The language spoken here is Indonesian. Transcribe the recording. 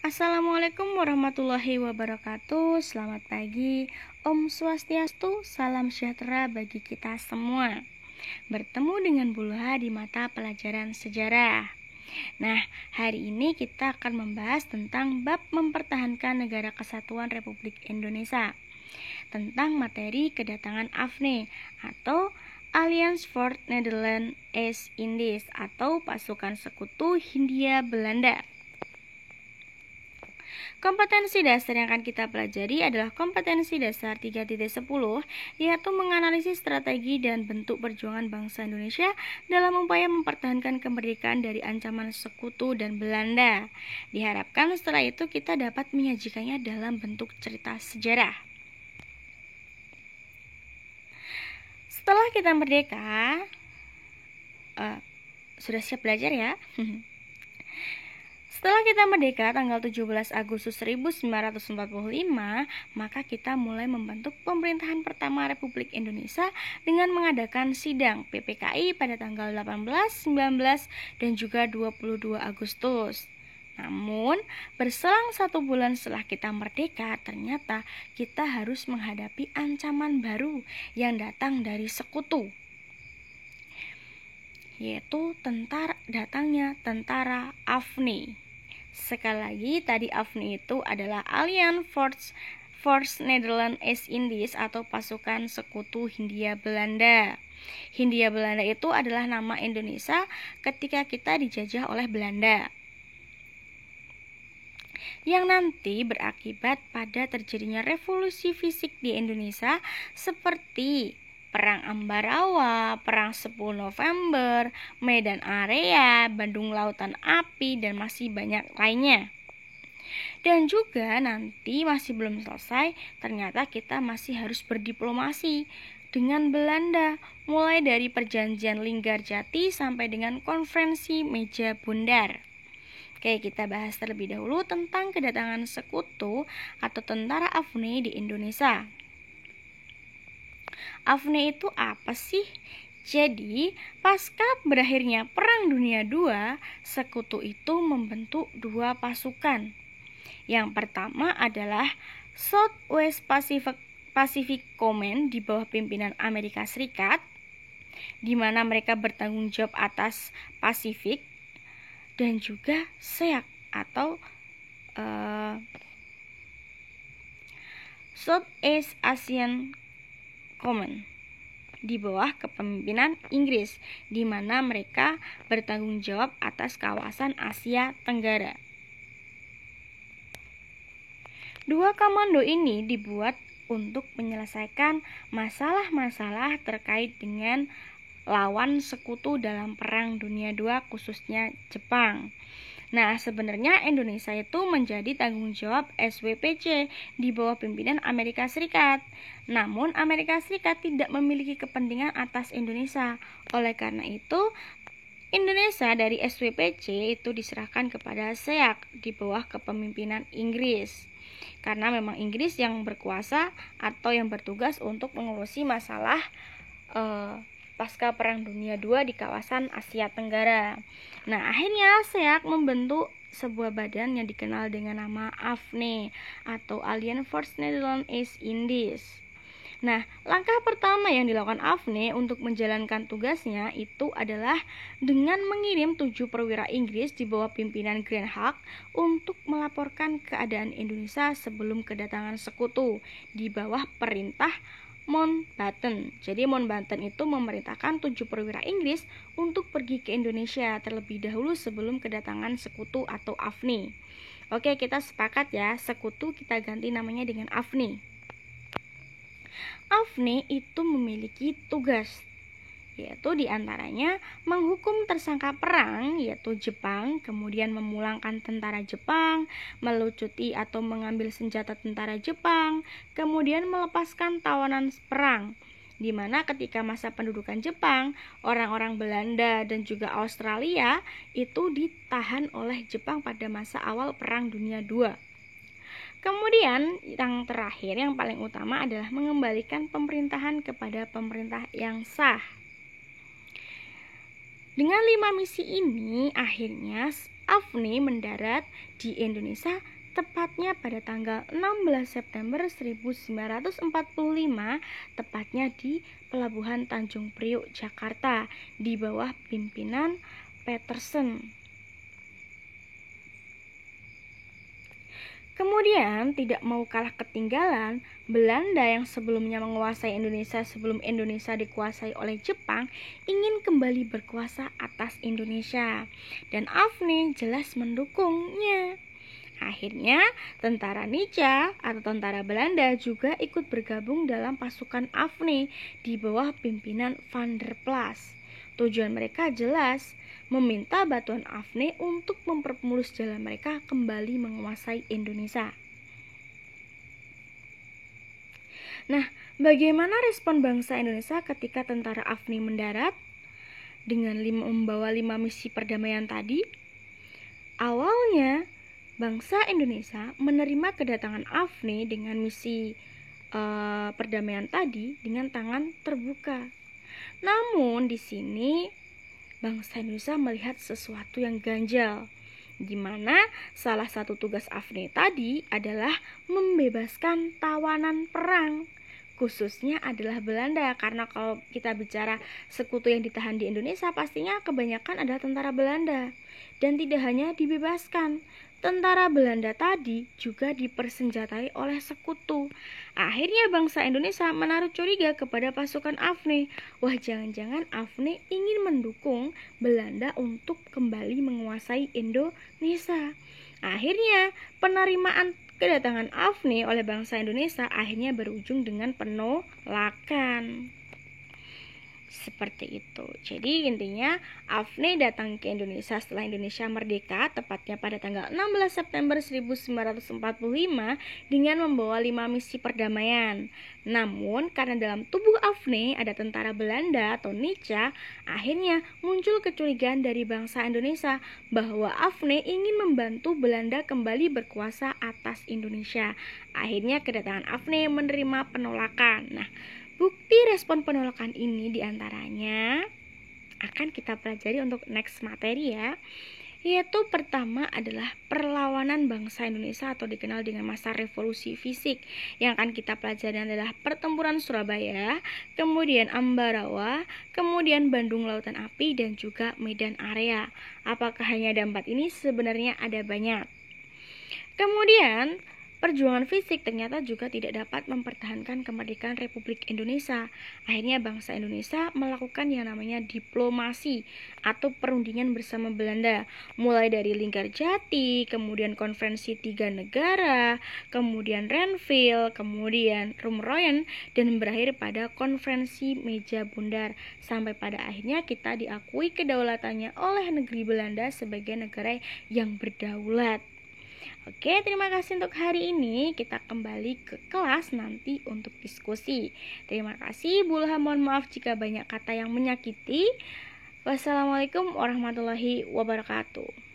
Assalamualaikum warahmatullahi wabarakatuh. Selamat pagi, Om Swastiastu, salam sejahtera bagi kita semua. Bertemu dengan Bu Luha di mata pelajaran sejarah. Nah, hari ini kita akan membahas tentang bab mempertahankan Negara Kesatuan Republik Indonesia, tentang materi kedatangan AFNE atau Alliance for Netherlands East Indies atau pasukan sekutu Hindia Belanda. Kompetensi dasar yang akan kita pelajari adalah kompetensi dasar 3.10, yaitu menganalisis strategi dan bentuk perjuangan bangsa Indonesia dalam upaya mempertahankan kemerdekaan dari ancaman sekutu dan Belanda. Diharapkan setelah itu kita dapat menyajikannya dalam bentuk cerita sejarah. Setelah kita merdeka, sudah siap belajar ya? Setelah kita merdeka tanggal 17 Agustus 1945, maka kita mulai membentuk pemerintahan pertama Republik Indonesia dengan mengadakan sidang PPKI pada tanggal 18, 19, dan juga 22 Agustus. Namun, berselang 1 bulan setelah kita merdeka, ternyata kita harus menghadapi ancaman baru yang datang dari sekutu, yaitu datangnya tentara AFNI. Sekali lagi, tadi AFNI itu adalah Alliance Force Netherlands East Indies atau pasukan sekutu Hindia Belanda. Hindia Belanda itu adalah nama Indonesia ketika kita dijajah oleh Belanda, yang nanti berakibat pada terjadinya revolusi fisik di Indonesia seperti Perang Ambarawa, Perang 10 November, Medan Area, Bandung Lautan Api, dan masih banyak lainnya. Dan juga nanti masih belum selesai, ternyata kita masih harus berdiplomasi dengan Belanda, mulai dari perjanjian Linggarjati sampai dengan konferensi Meja Bundar. Oke, kita bahas terlebih dahulu tentang kedatangan sekutu atau tentara AFNI di Indonesia. AFNI itu apa sih? Jadi, pasca berakhirnya Perang Dunia II, sekutu itu membentuk 2 pasukan. Yang pertama adalah Southwest Pacific Command di bawah pimpinan Amerika Serikat, di mana mereka bertanggung jawab atas Pasifik, dan juga SEAC atau Southeast Asian Command di bawah kepemimpinan Inggris, di mana mereka bertanggung jawab atas kawasan Asia Tenggara. 2 komando ini dibuat untuk menyelesaikan masalah-masalah terkait dengan lawan sekutu dalam Perang Dunia II, khususnya Jepang. Nah, sebenarnya Indonesia itu menjadi tanggung jawab SWPC di bawah pimpinan Amerika Serikat. Namun, Amerika Serikat tidak memiliki kepentingan atas Indonesia. Oleh karena itu, Indonesia dari SWPC itu diserahkan kepada SEAC di bawah kepemimpinan Inggris. Karena memang Inggris yang berkuasa atau yang bertugas untuk mengurusi masalah pasca Perang Dunia II di kawasan Asia Tenggara. Nah, akhirnya SEAC membentuk sebuah badan yang dikenal dengan nama AFNI atau Alliance Force Netherlands East Indies. Nah, langkah pertama yang dilakukan AFNI untuk menjalankan tugasnya itu adalah dengan mengirim 7 perwira Inggris di bawah pimpinan Grand Hawk untuk melaporkan keadaan Indonesia sebelum kedatangan sekutu di bawah perintah Mountbatten. Jadi Mountbatten itu memerintahkan 7 perwira Inggris untuk pergi ke Indonesia terlebih dahulu sebelum kedatangan sekutu atau AFNI. Oke, kita sepakat ya, sekutu kita ganti namanya dengan AFNI. AFNI itu memiliki tugas, yaitu diantaranya menghukum tersangka perang, yaitu Jepang, kemudian memulangkan tentara Jepang, melucuti atau mengambil senjata tentara Jepang, kemudian melepaskan tawanan perang, di mana ketika masa pendudukan Jepang, orang-orang Belanda dan juga Australia itu ditahan oleh Jepang pada masa awal Perang Dunia II. Kemudian yang terakhir, yang paling utama adalah mengembalikan pemerintahan kepada pemerintah yang sah. Dengan 5 misi ini, akhirnya Afni mendarat di Indonesia tepatnya pada tanggal 16 September 1945, tepatnya di Pelabuhan Tanjung Priok, Jakarta, di bawah pimpinan Petersen. Kemudian, tidak mau kalah ketinggalan, Belanda yang sebelumnya menguasai Indonesia sebelum Indonesia dikuasai oleh Jepang ingin kembali berkuasa atas Indonesia, dan Afni jelas mendukungnya. Akhirnya, tentara Nica atau tentara Belanda juga ikut bergabung dalam pasukan Afni di bawah pimpinan Van der Plas. Tujuan mereka jelas, meminta bantuan Afni untuk mempermulus jalan mereka kembali menguasai Indonesia. Nah, bagaimana respon bangsa Indonesia ketika tentara Afni mendarat dengan membawa 5 misi perdamaian tadi? Awalnya, bangsa Indonesia menerima kedatangan Afni dengan misi perdamaian tadi dengan tangan terbuka. Namun di sini bangsa Indonesia melihat sesuatu yang ganjal, di mana salah satu tugas Afni tadi adalah membebaskan tawanan perang, khususnya adalah Belanda, karena kalau kita bicara sekutu yang ditahan di Indonesia pastinya kebanyakan adalah tentara Belanda. Dan tidak hanya dibebaskan, tentara Belanda tadi juga dipersenjatai oleh sekutu. Akhirnya bangsa Indonesia menaruh curiga kepada pasukan Afni. Wah, jangan-jangan Afni ingin mendukung Belanda untuk kembali menguasai Indonesia. Akhirnya penerimaan kedatangan Afni oleh bangsa Indonesia akhirnya berujung dengan penolakan. Seperti itu. Jadi intinya Afni datang ke Indonesia setelah Indonesia merdeka, tepatnya pada tanggal 16 September 1945 dengan membawa 5 misi perdamaian. Namun karena dalam tubuh Afni ada tentara Belanda atau Nica, akhirnya muncul kecurigaan dari bangsa Indonesia bahwa Afni ingin membantu Belanda kembali berkuasa atas Indonesia. Akhirnya kedatangan Afni menerima penolakan. Nah, bukti respon penolakan ini diantaranya akan kita pelajari untuk next materi ya, yaitu pertama adalah perlawanan bangsa Indonesia atau dikenal dengan masa revolusi fisik. Yang akan kita pelajari adalah pertempuran Surabaya, kemudian Ambarawa, kemudian Bandung Lautan Api, dan juga Medan Area. Apakah hanya ada 4 ini? Sebenarnya ada banyak. Kemudian perjuangan fisik ternyata juga tidak dapat mempertahankan kemerdekaan Republik Indonesia. Akhirnya bangsa Indonesia melakukan yang namanya diplomasi atau perundingan bersama Belanda. Mulai dari Linggarjati, kemudian Konferensi 3 Negara, kemudian Renville, kemudian Rumroyen, dan berakhir pada Konferensi Meja Bundar. Sampai pada akhirnya kita diakui kedaulatannya oleh negeri Belanda sebagai negara yang berdaulat. Oke, terima kasih untuk hari ini. Kita kembali ke kelas nanti untuk diskusi. Terima kasih. Mohon maaf jika banyak kata yang menyakiti. Wassalamualaikum warahmatullahi wabarakatuh.